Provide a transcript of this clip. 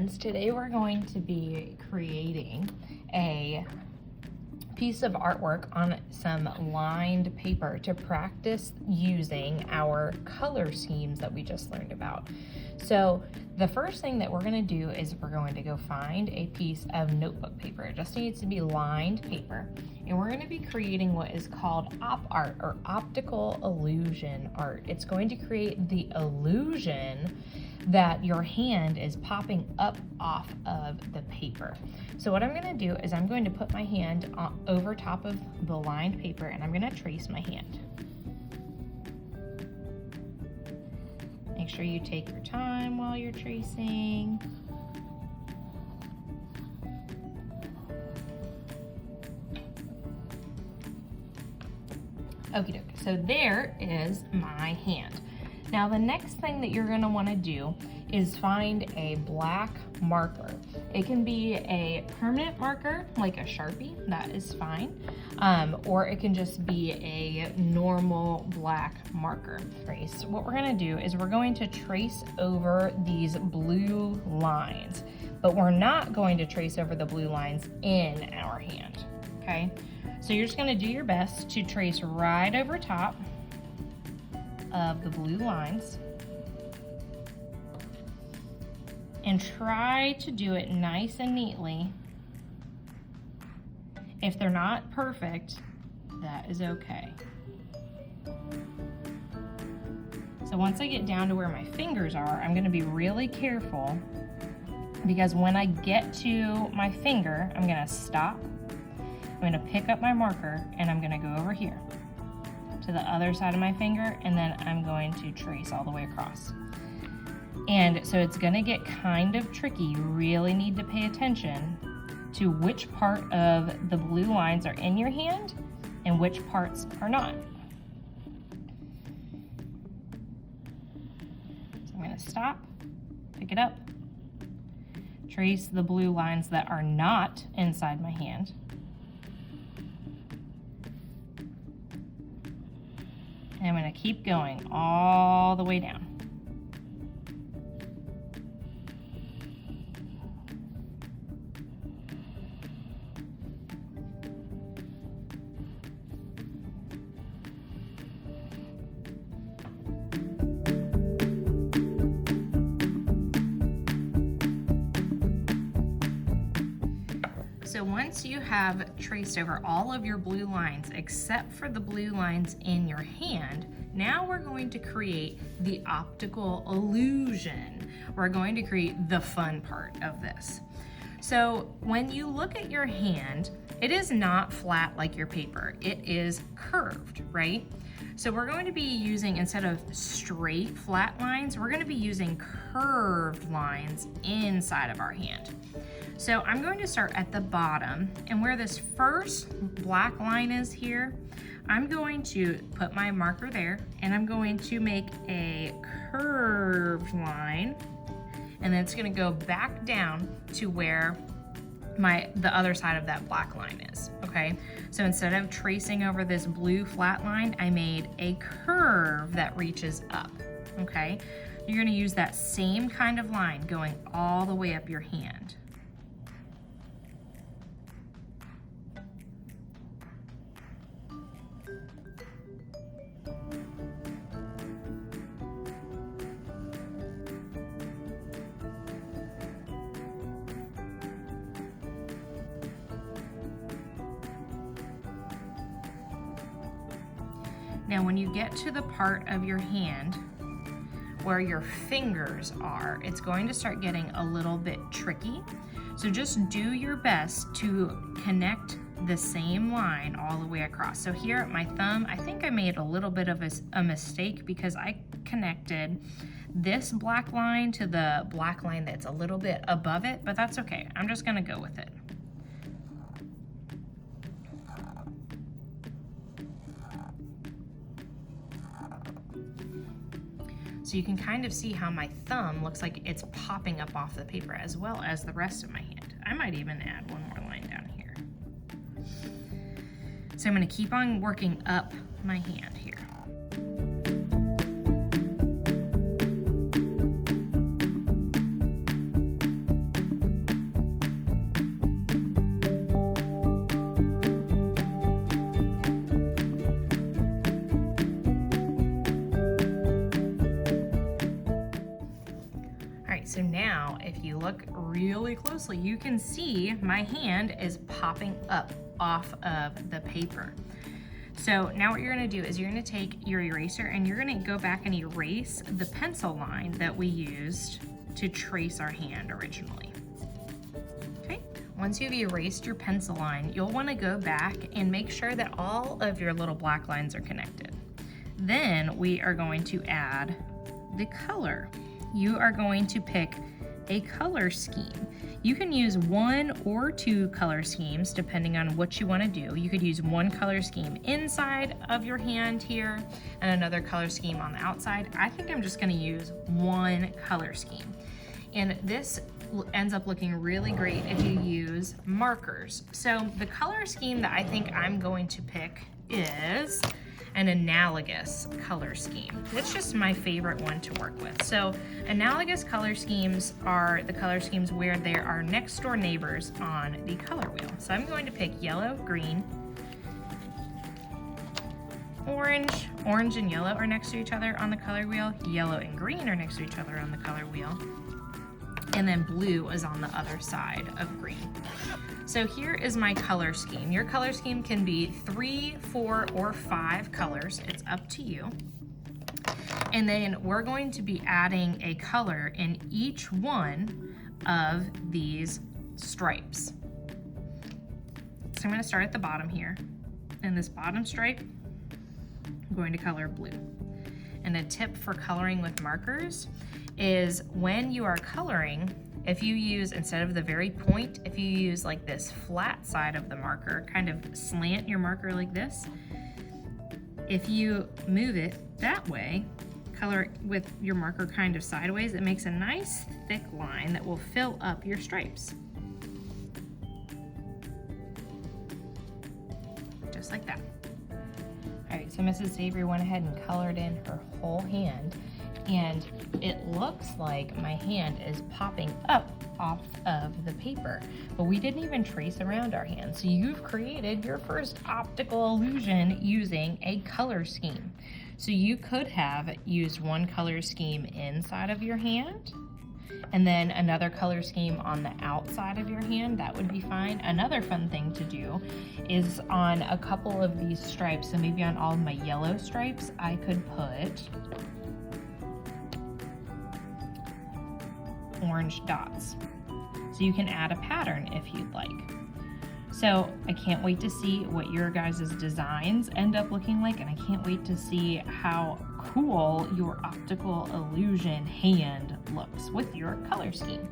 friends, today we're going to be creating a piece of artwork on some lined paper to practice using our color schemes that we just learned about. So the first thing that we're going to do is we're going to go find a piece of notebook paper. It just needs to be lined paper, and we're going to be creating what is called op art, or optical illusion art. It's going to create the illusion that your hand is popping up off of the paper. So what I'm going to do is I'm going to put my hand over top of the lined paper, and I'm going to trace my hand. Make sure you take your time while you're tracing. Okie doke, so there is my hand. Now the next thing that you're gonna wanna do is find a black marker. It can be a permanent marker, like a Sharpie, that is fine. Or it can just be a normal black marker. Trace. What we're gonna do is we're going to trace over these blue lines, but we're not going to trace over the blue lines in our hand, okay? So you're just gonna do your best to trace right over top of the blue lines and try to do it nice and neatly. If they're not perfect, that is okay. So once I get down to where my fingers are, I'm going to be really careful, because when I get to my finger, I'm going to stop, I'm going to pick up my marker, and I'm going to go over here to the other side of my finger, and then I'm going to trace all the way across. And so it's gonna get kind of tricky. You really need to pay attention to which part of the blue lines are in your hand and which parts are not. So I'm gonna stop, pick it up, trace the blue lines that are not inside my hand. And I'm gonna keep going all the way down. So once you have traced over all of your blue lines, except for the blue lines in your hand, now we're going to create the optical illusion. We're going to create the fun part of this. So when you look at your hand, it is not flat like your paper. It is curved, right? So we're going to be using, instead of straight flat lines, we're going to be using curved lines inside of our hand. So I'm going to start at the bottom, and where this first black line is here, I'm going to put my marker there, and I'm going to make a curved line, and then it's going to go back down to where the other side of that black line is, okay? So instead of tracing over this blue flat line, I made a curve that reaches up, okay? You're going to use that same kind of line going all the way up your hand. Now, when you get to the part of your hand where your fingers are, it's going to start getting a little bit tricky. So just do your best to connect the same line all the way across. So here at my thumb, I think I made a little bit of a mistake, because I connected this black line to the black line that's a little bit above it, but that's okay. I'm just gonna go with it. So you can kind of see how my thumb looks like it's popping up off the paper, as well as the rest of my hand. I might even add one more line down here. So I'm going to keep on working up my hand here. if you look really closely, you can see my hand is popping up off of the paper. So now what you're gonna do is you're gonna take your eraser and you're gonna go back and erase the pencil line that we used to trace our hand originally. Okay, once you've erased your pencil line, you'll wanna go back and make sure that all of your little black lines are connected. Then we are going to add the color. You are going to pick a color scheme. You can use 1 or 2 color schemes depending on what you want to do. You could use one color scheme inside of your hand here and another color scheme on the outside. I think I'm just going to use one color scheme. And this ends up looking really great if you use markers. So the color scheme that I think I'm going to pick is an analogous color scheme. It's just my favorite one to work with. So analogous color schemes are the color schemes where there are next door neighbors on the color wheel. So I'm going to pick yellow, green, orange. Orange and yellow are next to each other on the color wheel. Yellow and green are next to each other on the color wheel. And then blue is on the other side of green. So here is my color scheme. Your color scheme can be 3, 4, or 5 colors. It's up to you. And then we're going to be adding a color in each one of these stripes. So I'm going to start at the bottom here. In this bottom stripe, I'm going to color blue. And a tip for coloring with markers is when you are coloring, if you use, instead of the very point, if you use like this flat side of the marker, kind of slant your marker like this, if you move it that way, color with your marker kind of sideways, it makes a nice thick line that will fill up your stripes. Just like that. All right, so Mrs. Savory went ahead and colored in her whole hand, and it looks like my hand is popping up off of the paper, but we didn't even trace around our hand. So you've created your first optical illusion using a color scheme. So you could have used one color scheme inside of your hand and then another color scheme on the outside of your hand. That would be fine. Another fun thing to do is on a couple of these stripes, so maybe on all of my yellow stripes, I could put orange dots. So you can add a pattern if you'd like. So I can't wait to see what your guys' designs end up looking like, and I can't wait to see how cool your optical illusion hand looks with your color scheme.